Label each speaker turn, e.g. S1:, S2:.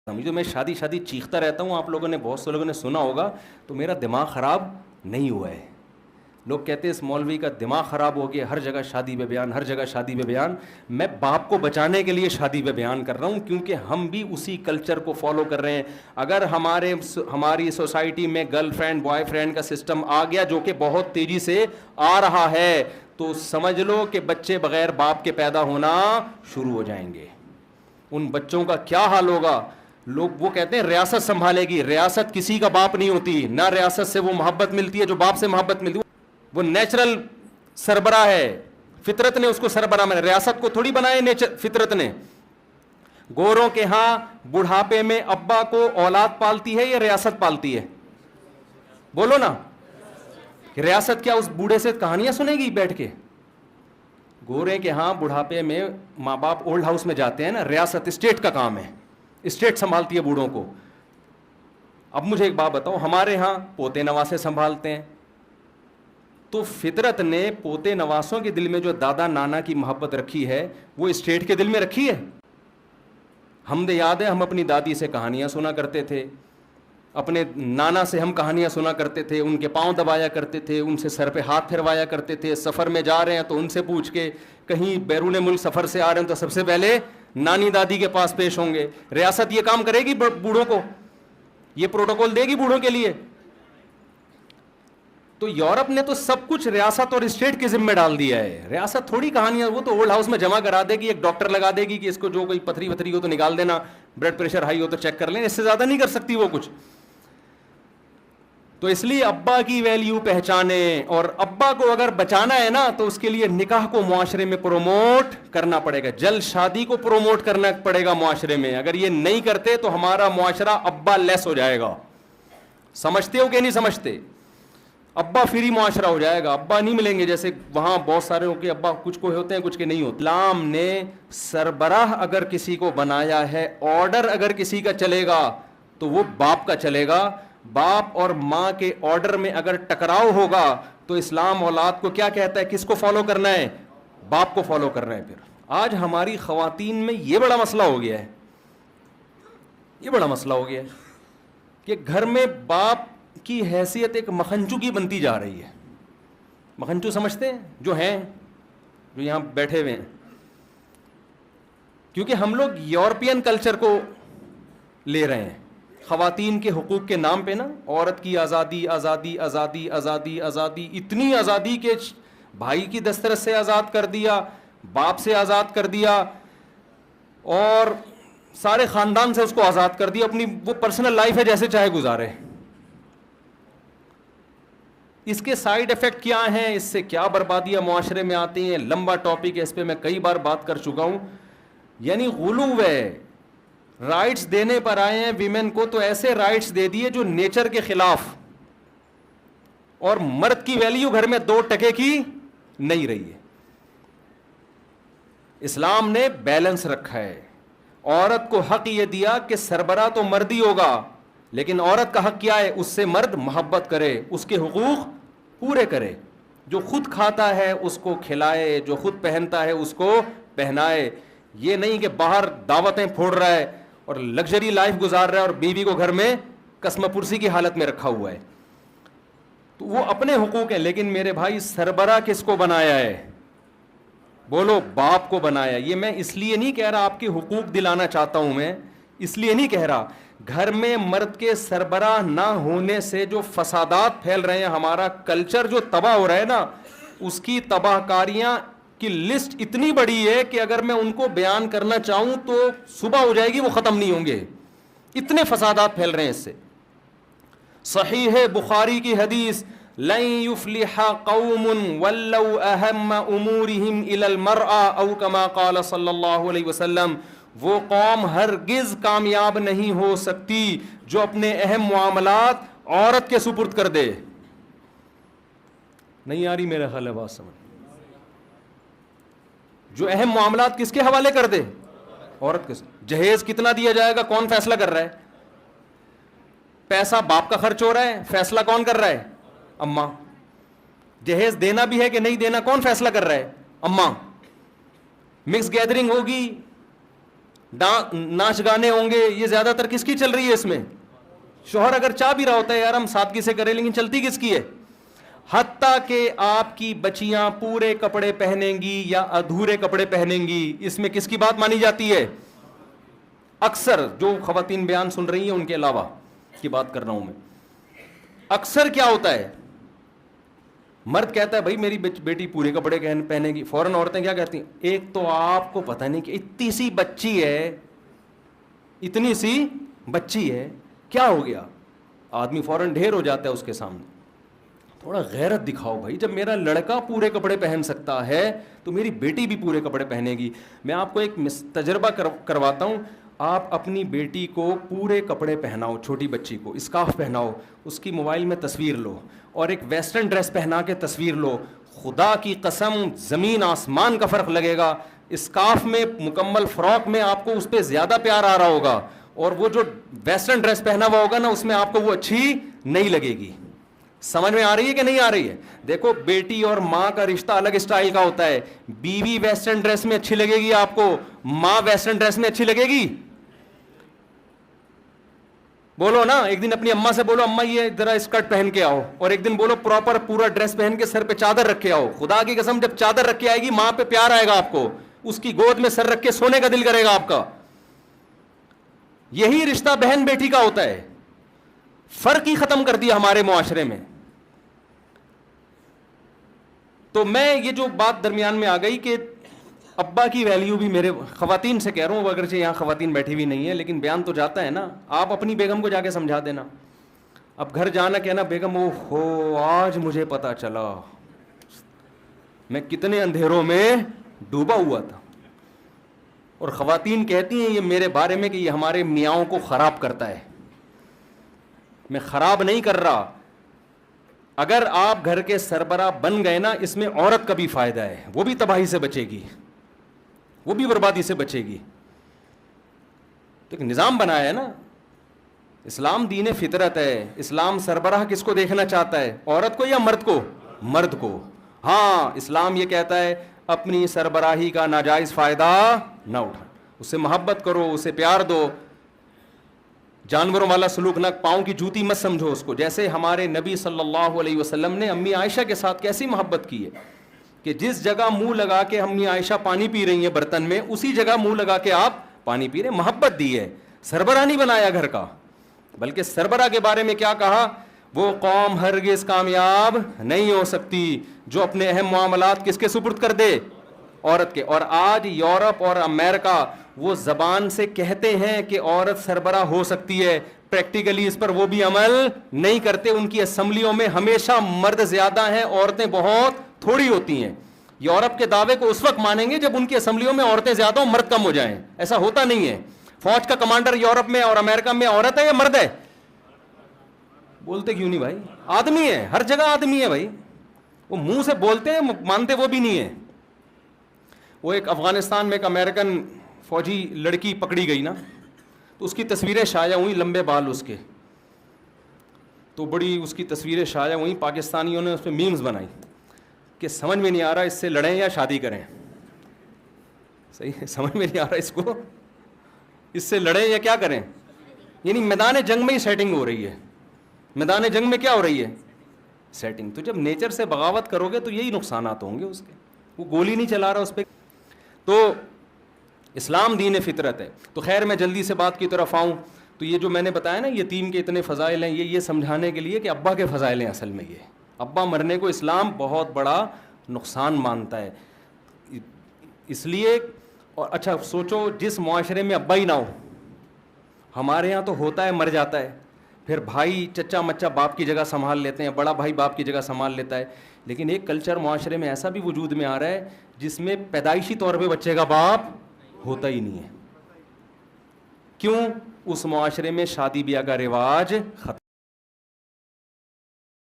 S1: جو میں شادی شادی چیختا رہتا ہوں، آپ لوگوں نے بہت سے لوگوں نے سنا ہوگا، تو میرا دماغ خراب نہیں ہوا ہے. لوگ کہتے ہیں اس مولوی کا دماغ خراب ہو گیا، ہر جگہ شادی پہ بیان، ہر جگہ شادی پہ بیان. میں باپ کو بچانے کے لیے شادی پہ بیان کر رہا ہوں، کیونکہ ہم بھی اسی کلچر کو فالو کر رہے ہیں. اگر ہماری سوسائٹی میں گرل فرینڈ بوائے فرینڈ کا سسٹم آ گیا، جو کہ بہت تیزی سے آ رہا ہے، تو سمجھ لو کہ بچے بغیر باپ کے پیدا ہونا شروع ہو جائیں گے. ان بچوں کا کیا حال ہوگا. لوگ وہ کہتے ہیں ریاست سنبھالے گی، ریاست کسی کا باپ نہیں ہوتی، نہ ریاست سے وہ محبت ملتی ہے جو باپ سے محبت ملتی ہے. وہ نیچرل سربراہ ہے، فطرت نے اس کو سربراہ بنایا، ریاست کو تھوڑی بنایا فطرت نے. گوروں کے ہاں بڑھاپے میں ابا کو اولاد پالتی ہے یا ریاست پالتی ہے؟ بولو نا. ریاست کیا اس بوڑھے سے کہانیاں سنے گی بیٹھ کے؟ گورے کے ہاں بڑھاپے میں ماں باپ اولڈ ہاؤس میں جاتے ہیں نا، ریاست اسٹیٹ کا کام ہے، اسٹیٹ سنبھالتی ہے بوڑھوں کو. اب مجھے ایک بات بتاؤ، ہمارے ہاں پوتے نواسے سنبھالتے ہیں، تو فطرت نے پوتے نواسوں کے دل میں جو دادا نانا کی محبت رکھی ہے، وہ اسٹیٹ کے دل میں رکھی ہے. ہم یاد ہے، ہم اپنی دادی سے کہانیاں سنا کرتے تھے، اپنے نانا سے ہم کہانیاں سنا کرتے تھے، ان کے پاؤں دبایا کرتے تھے، ان سے سر پہ ہاتھ پھروایا کرتے تھے. سفر میں جا رہے ہیں تو ان سے پوچھ کے، کہیں بیرون ملک سفر سے آ رہے ہیں تو سب سے پہلے نانی دادی کے پاس پیش ہوں گے. ریاست یہ کام کرے گی بوڑھوں کو؟ یہ پروٹوکول دے گی بوڑھوں کے لیے؟ تو یورپ نے تو سب کچھ ریاست اور اسٹیٹ کے ذمہ ڈال دیا ہے. ریاست تھوڑی کہانیاں، وہ تو اولڈ ہاؤس میں جمع کرا دے گی، ایک ڈاکٹر لگا دے گی کہ اس کو جو کوئی پتھری وتھری ہو تو نکال دینا، بلڈ پریشر ہائی ہو تو چیک کر لیں، اس سے زیادہ نہیں کر سکتی وہ کچھ. تو اس لیے ابا کی ویلیو پہچانیں، اور ابا کو اگر بچانا ہے نا تو اس کے لیے نکاح کو معاشرے میں پروموٹ کرنا پڑے گا، جلد شادی کو پروموٹ کرنا پڑے گا معاشرے میں. اگر یہ نہیں کرتے تو ہمارا معاشرہ ابا لیس ہو جائے گا. سمجھتے ہو کہ نہیں سمجھتے؟ ابا فری معاشرہ ہو جائے گا، ابا نہیں ملیں گے. جیسے وہاں بہت سارے ہو کے ابا کچھ کو ہوتے ہیں کچھ کے نہیں ہوتے. اسلام نے سربراہ اگر کسی کو بنایا ہے، آرڈر اگر کسی کا چلے گا تو وہ باپ کا چلے گا. باپ اور ماں کے آرڈر میں اگر ٹکراؤ ہوگا تو اسلام اولاد کو کیا کہتا ہے؟ کس کو فالو کرنا ہے؟ باپ کو فالو کرنا ہے. پھر آج ہماری خواتین میں یہ بڑا مسئلہ ہو گیا ہے، یہ بڑا مسئلہ ہو گیا ہے کہ گھر میں باپ کی حیثیت ایک مکھنچو کی بنتی جا رہی ہے. مکھنچو سمجھتے ہیں؟ جو ہیں، جو یہاں بیٹھے ہوئے ہیں. کیونکہ ہم لوگ یورپین کلچر کو لے رہے ہیں خواتین کے حقوق کے نام پہ نا. عورت کی آزادی آزادی آزادی آزادی آزادی، اتنی آزادی کہ بھائی کی دسترس سے آزاد کر دیا، باپ سے آزاد کر دیا، اور سارے خاندان سے اس کو آزاد کر دیا. اپنی وہ پرسنل لائف ہے، جیسے چاہے گزارے. اس کے سائیڈ ایفیکٹ کیا ہیں؟ اس سے کیا بربادیاں معاشرے میں آتی ہیں؟ لمبا ٹاپک ہے، اس پہ میں کئی بار بات کر چکا ہوں. یعنی غلو ہے. رائٹس دینے پر آئے ہیں ویمن کو، تو ایسے رائٹس دے دیے جو نیچر کے خلاف، اور مرد کی ویلیو گھر میں 2% کی نہیں رہی ہے. اسلام نے بیلنس رکھا ہے. عورت کو حق یہ دیا کہ سربراہ تو مرد ہی ہوگا، لیکن عورت کا حق کیا ہے؟ اس سے مرد محبت کرے، اس کے حقوق پورے کرے. جو خود کھاتا ہے اس کو کھلائے، جو خود پہنتا ہے اس کو پہنائے. یہ نہیں کہ باہر دعوتیں پھوڑ رہا ہے اور لگژری لائف گزار رہا ہے اور بیوی کو گھر میں قسم پرسی کی حالت میں رکھا ہوا ہے. تو وہ اپنے حقوق ہیں. لیکن میرے بھائی، سربراہ کس کو بنایا ہے؟ بولو، باپ کو بنایا. یہ میں اس لیے نہیں کہہ رہا آپ کے حقوق دلانا چاہتا ہوں، میں اس لیے نہیں کہہ رہا. گھر میں مرد کے سربراہ نہ ہونے سے جو فسادات پھیل رہے ہیں، ہمارا کلچر جو تباہ ہو رہا ہے نا، اس کی تباہ کاریاں کی لسٹ اتنی بڑی ہے کہ اگر میں ان کو بیان کرنا چاہوں تو صبح ہو جائے گی، وہ ختم نہیں ہوں گے. اتنے فسادات پھیل رہے ہیں اس سے. صحیح بخاری کی حدیث، لن يفلح قوم ولو اہم امورهم الى المرأة او كما قال صلی اللہ علیہ وسلم. وہ قوم ہرگز کامیاب نہیں ہو سکتی جو اپنے اہم معاملات عورت کے سپرد کر دے. نہیں آ رہی میرے خیال ہے بات سمجھ؟ جو اہم معاملات کس کے حوالے کر دے؟ عورت کے. جہیز کتنا دیا جائے گا کون فیصلہ کر رہا ہے؟ پیسہ باپ کا خرچ ہو رہا ہے، فیصلہ کون کر رہا ہے؟ اماں. جہیز دینا بھی ہے کہ نہیں دینا کون فیصلہ کر رہا ہے؟ اماں. مکس گیدرنگ ہوگی، ناچ گانے ہوں گے, یہ زیادہ تر کس کی چل رہی ہے اس میں؟ شوہر اگر چاہ بھی رہا ہوتا ہے یار ہم سادگی سے کریں, لیکن چلتی کس کی ہے؟ حتیٰ کہ آپ کی بچیاں پورے کپڑے پہنیں گی یا ادھورے کپڑے پہنیں گی, اس میں کس کی بات مانی جاتی ہے؟ اکثر جو خواتین بیان سن رہی ہیں ان کے علاوہ کی بات کر رہا ہوں میں. اکثر کیا ہوتا ہے, مرد کہتا ہے بھائی میری بیٹی پورے کپڑے پہنے گی, فوراً عورتیں کیا کہتی ہیں, ایک تو آپ کو پتہ نہیں کہ اتنی سی بچی ہے, اتنی سی بچی ہے, کیا ہو گیا؟ آدمی فوراً ڈھیر ہو جاتا ہے اس کے سامنے. تھوڑا غیرت دکھاؤ بھائی, جب میرا لڑکا پورے کپڑے پہن سکتا ہے تو میری بیٹی بھی پورے کپڑے پہنے گی. میں آپ کو ایک تجربہ کرواتا ہوں. آپ اپنی بیٹی کو پورے کپڑے پہناؤ, چھوٹی بچی کو اسکارف پہناؤ, اس کی موبائل میں تصویر لو اور ایک ویسٹرن ڈریس پہنا کے تصویر لو, خدا کی قسم زمین آسمان کا فرق لگے گا. اسکارف میں, مکمل فراک میں آپ کو اس پہ زیادہ پیار آ رہا ہوگا, اور وہ جو ویسٹرن ڈریس پہنا ہوا ہوگا نا اس میں آپ کو وہ اچھی نہیں لگے گی. سمجھ میں آ رہی ہے کہ نہیں آ رہی ہے؟ دیکھو بیٹی اور ماں کا رشتہ الگ اسٹائل کا ہوتا ہے. بیوی ویسٹرن ڈریس میں اچھی لگے گی آپ کو, ماں ویسٹرن ڈریس میں اچھی لگے گی؟ بولو نا, ایک دن اپنی اماں سے بولو اماں یہ ذرا اسکرٹ پہن کے آؤ, اور ایک دن بولو پراپر پورا ڈریس پہن کے سر پہ چادر رکھ کے آؤ. خدا کی قسم جب چادر رکھ کے آئے گی ماں پہ پیار آئے گا آپ کو, اس کی گود میں سر رکھ کے سونے کا دل کرے گا آپ کا. یہی رشتہ بہن بیٹی کا ہوتا ہے. فرق ہی ختم کر دیا ہمارے معاشرے میں. تو میں یہ جو بات درمیان میں آ گئی کہ ابا کی ویلیو بھی, میرے خواتین سے کہہ رہا ہوں, اگرچہ یہاں خواتین بیٹھی ہوئی نہیں ہے لیکن بیان تو جاتا ہے نا. آپ اپنی بیگم کو جا کے سمجھا دینا, اب گھر جانا کہنا بیگم او ہو آج مجھے پتا چلا میں کتنے اندھیروں میں ڈوبا ہوا تھا. اور خواتین کہتی ہیں یہ میرے بارے میں کہ یہ ہمارے میاؤں کو خراب کرتا ہے. میں خراب نہیں کر رہا. اگر آپ گھر کے سربراہ بن گئے نا, اس میں عورت کا بھی فائدہ ہے, وہ بھی تباہی سے بچے گی, وہ بھی بربادی سے بچے گی. تو ایک نظام بنایا ہے نا. اسلام دین فطرت ہے. اسلام سربراہ کس کو دیکھنا چاہتا ہے, عورت کو یا مرد کو؟ مرد کو. ہاں اسلام یہ کہتا ہے اپنی سربراہی کا ناجائز فائدہ نہ اٹھا, اس سے محبت کرو, اسے پیار دو. جانوروں والا سلوک نہ, پاؤں کی جوتی مت سمجھو اس کو. جیسے ہمارے نبی صلی اللہ علیہ وسلم نے امی عائشہ کے ساتھ کیسی محبت کی ہے کہ جس جگہ منہ لگا کے امی عائشہ پانی پی رہی ہیں برتن میں, اسی جگہ منہ لگا کے آپ پانی پی رہے ہیں. محبت دی ہے. سربراہ نہیں بنایا گھر کا, بلکہ سربراہ کے بارے میں کیا کہا, وہ قوم ہرگز کامیاب نہیں ہو سکتی جو اپنے اہم معاملات کس کے سپرد کر دے, عورت کے. اور آج یورپ اور امریکہ وہ زبان سے کہتے ہیں کہ عورت سربراہ ہو سکتی ہے, پریکٹیکلی اس پر وہ بھی عمل نہیں کرتے. ان کی اسمبلیوں میں ہمیشہ مرد زیادہ ہیں, عورتیں بہت تھوڑی ہوتی ہیں. یورپ کے دعوے کو اس وقت مانیں گے جب ان کی اسمبلیوں میں عورتیں زیادہ ہوں, مرد کم ہو جائیں. ایسا ہوتا نہیں ہے. فوج کا کمانڈر یورپ میں اور امریکہ میں عورت ہے یا مرد ہے؟ بولتے کیوں نہیں بھائی؟ آدمی ہے, ہر جگہ آدمی ہے بھائی. وہ منہ سے بولتے ہیں, مانتے وہ بھی نہیں ہے. وہ ایک افغانستان میں ایک امریکن فوجی لڑکی پکڑی گئی نا, تو اس کی تصویریں شائع ہوئیں, لمبے بال اس کے, تو بڑی اس کی تصویریں شائع ہوئیں. پاکستانیوں نے اس پہ میمز بنائی کہ سمجھ میں نہیں آ رہا اس سے لڑیں یا شادی کریں. صحیح ہے, سمجھ میں نہیں آ رہا اس کو, اس سے لڑیں یا کیا کریں. یعنی میدان جنگ میں ہی سیٹنگ ہو رہی ہے. میدان جنگ میں کیا ہو رہی ہے؟ سیٹنگ. تو جب نیچر سے بغاوت کرو گے تو یہی نقصانات ہوں گے اس کے. وہ گولی نہیں چلا رہا اس پہ. تو اسلام دین فطرت ہے. تو خیر میں جلدی سے بات کی طرف آؤں. تو یہ جو میں نے بتایا نا یتیم کے اتنے فضائل ہیں, یہ سمجھانے کے لیے کہ ابا کے فضائل ہیں. اصل میں یہ ابا مرنے کو اسلام بہت بڑا نقصان مانتا ہے. اس لیے, اور اچھا سوچو جس معاشرے میں ابا ہی نہ ہو, ہمارے یہاں تو ہوتا ہے مر جاتا ہے, پھر بھائی چچا مچا باپ کی جگہ سنبھال لیتے ہیں, بڑا بھائی باپ کی جگہ سنبھال لیتا ہے. لیکن ایک کلچر معاشرے میں ایسا بھی وجود میں آ رہا ہے جس میں پیدائشی طور پہ بچے کا باپ ہوتا ہی نہیں ہے. کیوں؟ اس معاشرے میں شادی بیاہ کا رواج ختم.